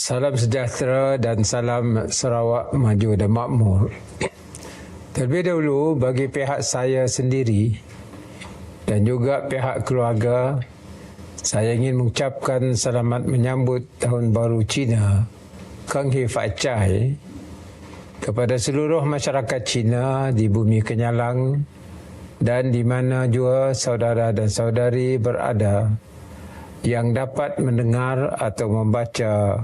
Salam sejahtera dan salam Sarawak maju dan makmur. Terlebih dahulu bagi pihak saya sendiri dan juga pihak keluarga, saya ingin mengucapkan selamat menyambut Tahun Baru Cina, Keng He Fat Chai, kepada seluruh masyarakat Cina di bumi Kenyalang dan di mana jua saudara dan saudari berada yang dapat mendengar atau membaca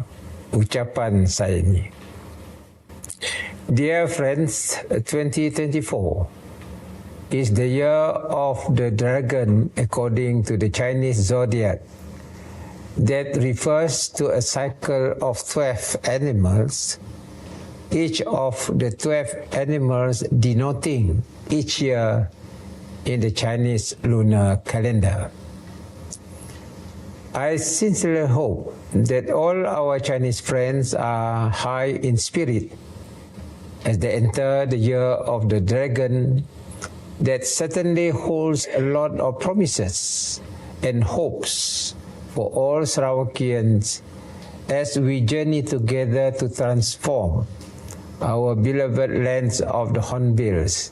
ucapan saya ini. Dear friends, 2024 is the year of the dragon according to the Chinese zodiac. That refers to a cycle of 12 animals, each of the 12 animals denoting each year in the Chinese lunar calendar. I sincerely hope that all our Chinese friends are high in spirit as they enter the year of the dragon that certainly holds a lot of promises and hopes for all Sarawakians as we journey together to transform our beloved lands of the Hornbills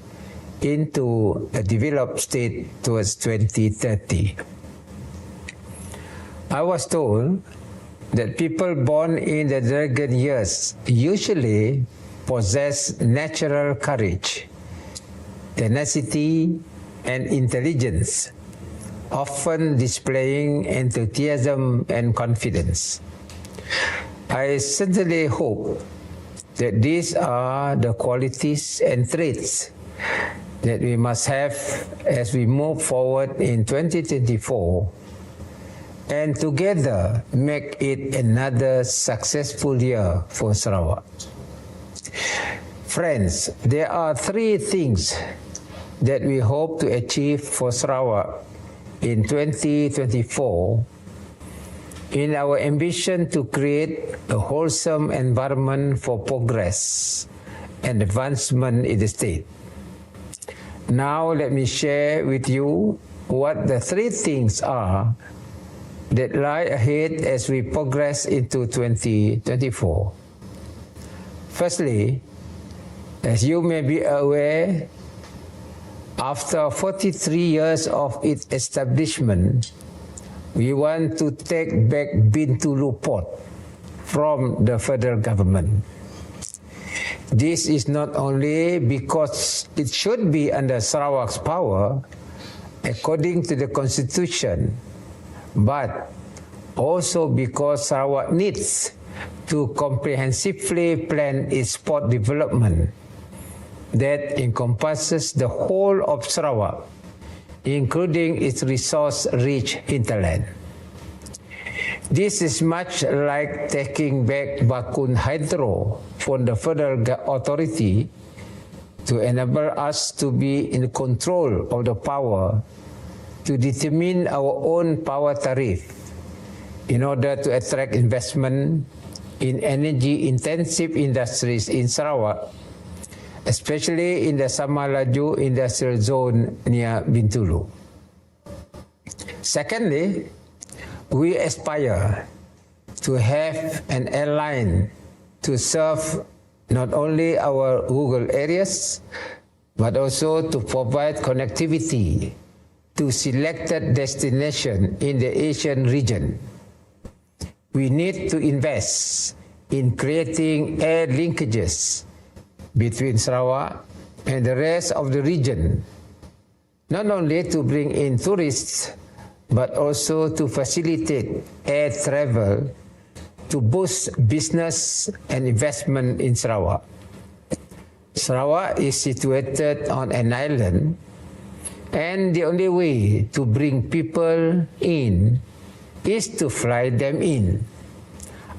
into a developed state towards 2030. I was told that people born in the dragon years usually possess natural courage, tenacity, and intelligence, often displaying enthusiasm and confidence. I sincerely hope that these are the qualities and traits that we must have as we move forward in 2024 and together make it another successful year for Sarawak. Friends, there are three things that we hope to achieve for Sarawak in 2024 in our ambition to create a wholesome environment for progress and advancement in the state. Now let me share with you what the three things are that lie ahead as we progress into 2024. Firstly, as you may be aware, after 43 years of its establishment, we want to take back Bintulu Port from the federal government. This is not only because it should be under Sarawak's power, according to the Constitution, but also because Sarawak needs to comprehensively plan its port development that encompasses the whole of Sarawak, including its resource-rich hinterland. This is much like taking back Bakun Hydro from the federal authority to enable us to be in control of the power to determine our own power tariff in order to attract investment in energy-intensive industries in Sarawak, especially in the Samalaju industrial zone near Bintulu. Secondly, we aspire to have an airline to serve not only our rural areas, but also to provide connectivity to selected destinations in the Asian region. We need to invest in creating air linkages between Sarawak and the rest of the region, not only to bring in tourists, but also to facilitate air travel to boost business and investment in Sarawak. Sarawak is situated on an island, and the only way to bring people in is to fly them in.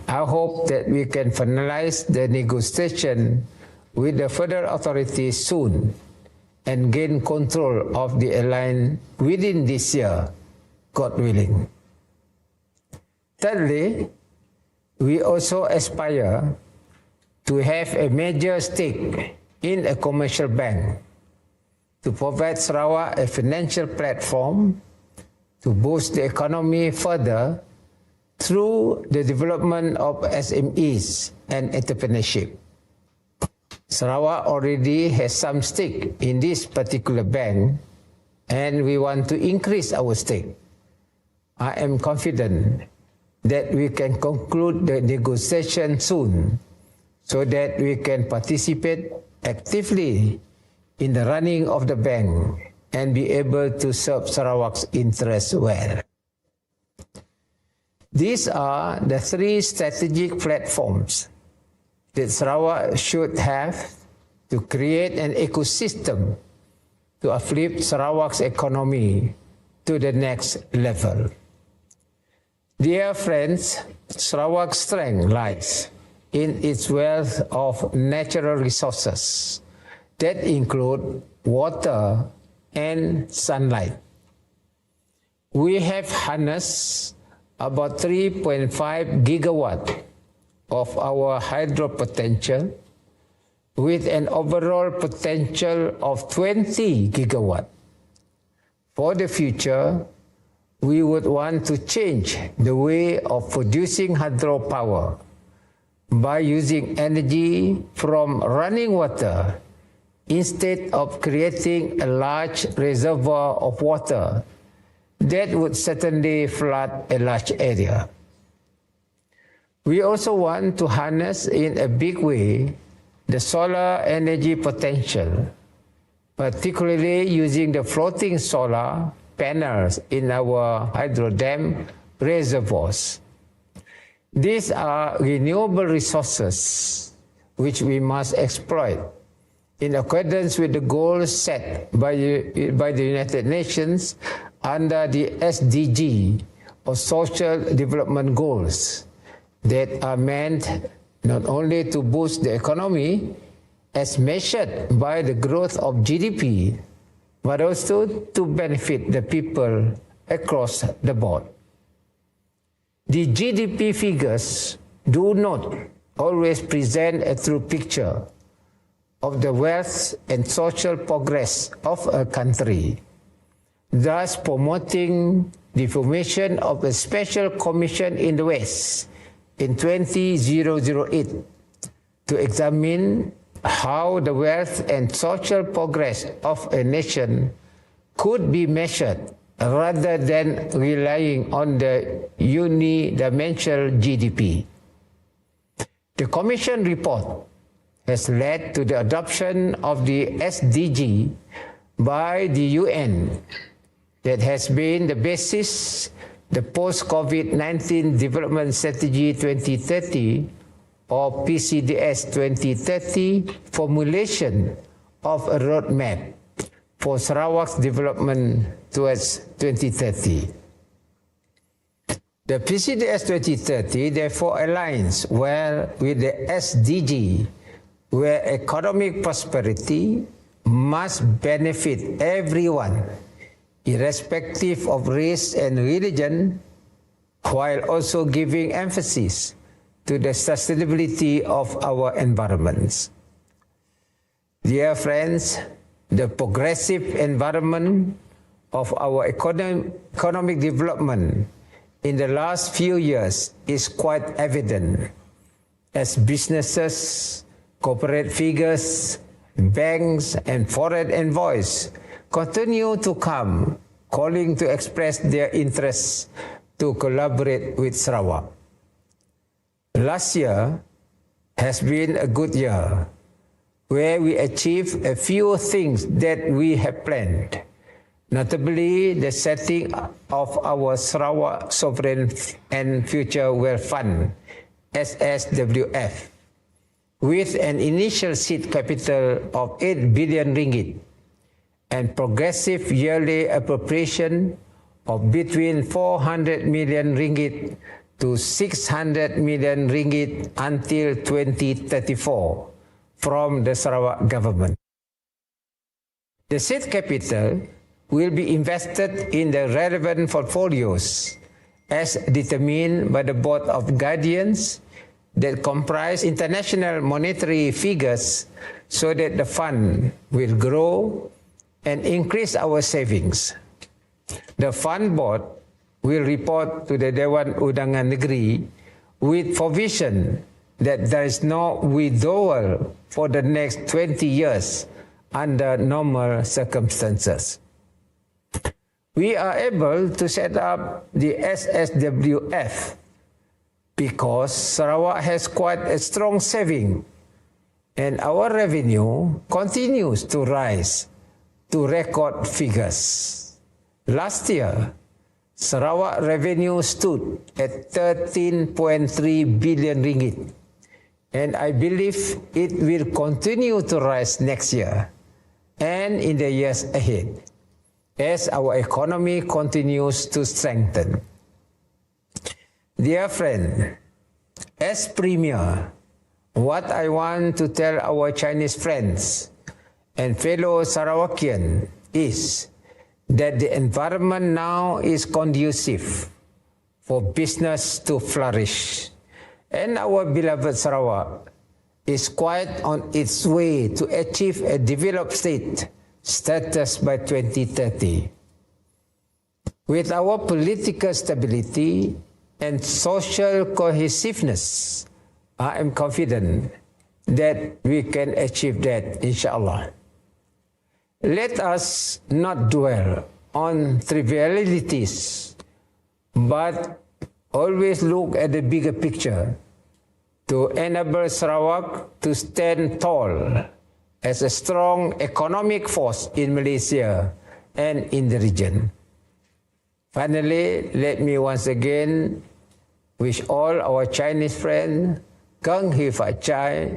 I hope that we can finalize the negotiation with the federal authorities soon and gain control of the airline within this year, God willing. Thirdly, we also aspire to have a major stake in a commercial bank to provide Sarawak a financial platform to boost the economy further through the development of SMEs and entrepreneurship. Sarawak already has some stake in this particular bank, and we want to increase our stake. I am confident that we can conclude the negotiation soon so that we can participate actively in the running of the bank and be able to serve Sarawak's interests well. These are the three strategic platforms that Sarawak should have to create an ecosystem to uplift Sarawak's economy to the next level. Dear friends, Sarawak's strength lies in its wealth of natural resources that include water and sunlight. We have harnessed about 3.5 gigawatt of our hydro potential with an overall potential of 20 gigawatt. For the future, we would want to change the way of producing hydropower by using energy from running water instead of creating a large reservoir of water that would certainly flood a large area. We also want to harness in a big way the solar energy potential, particularly using the floating solar panels in our hydro dam reservoirs. These are renewable resources which we must exploit in accordance with the goals set by the United Nations under the SDG, or Social Development Goals, that are meant not only to boost the economy as measured by the growth of GDP, but also to benefit the people across the board. The GDP figures do not always present a true picture of the wealth and social progress of a country, thus promoting the formation of a special commission in the West in 2008 to examine how the wealth and social progress of a nation could be measured rather than relying on the unidimensional GDP. The Commission report has led to the adoption of the SDG by the UN that has been the basis the Post-COVID-19 Development Strategy 2030 or PCDS 2030 formulation of a roadmap for Sarawak's development towards 2030. The PCDS 2030 therefore aligns well with the SDG, where economic prosperity must benefit everyone, irrespective of race and religion, while also giving emphasis to the sustainability of our environments. Dear friends, the progressive environment of our economic development in the last few years is quite evident as businesses, corporate figures, banks, and foreign envoys continue to come calling to express their interests to collaborate with Sarawak. Last year has been a good year where we achieved a few things that we have planned, notably the setting of our Sarawak Sovereign and Future Wealth Fund, SSWF, with an initial seed capital of 8 billion ringgit and progressive yearly appropriation of between 400 million ringgit to 600 million ringgit until 2034 from the Sarawak government. The seed capital will be invested in the relevant portfolios as determined by the Board of Guardians that comprise international monetary figures so that the fund will grow and increase our savings. The fund board will report to the Dewan Undangan Negeri with provision that there is no withdrawal for the next 20 years under normal circumstances. We are able to set up the SSWF because Sarawak has quite a strong saving and our revenue continues to rise to record figures. Last year, Sarawak revenue stood at 13.3 billion ringgit, and I believe it will continue to rise next year and in the years ahead as our economy continues to strengthen. Dear friend, as Premier, what I want to tell our Chinese friends and fellow Sarawakian is that the environment now is conducive for business to flourish, and our beloved Sarawak is quite on its way to achieve a developed state status by 2030. With our political stability and social cohesiveness, I am confident that we can achieve that, inshallah. Let us not dwell on trivialities, but always look at the bigger picture to enable Sarawak to stand tall as a strong economic force in Malaysia and in the region. Finally, let me once again wish all our Chinese friends Keng Hi Fat Chai.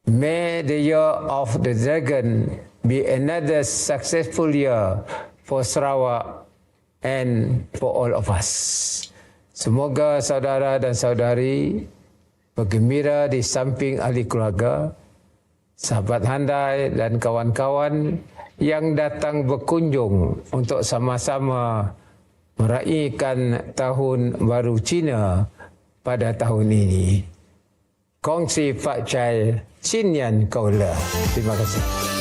May the year of the dragon be another successful year for Sarawak and for all of us. Semoga saudara dan saudari bergembira di samping ahli keluarga, sahabat handai dan kawan-kawan yang datang berkunjung untuk sama-sama meraihkan tahun baru Cina pada tahun ini. Kongsi Fat Chai, Cinian Kaulah. Terima kasih.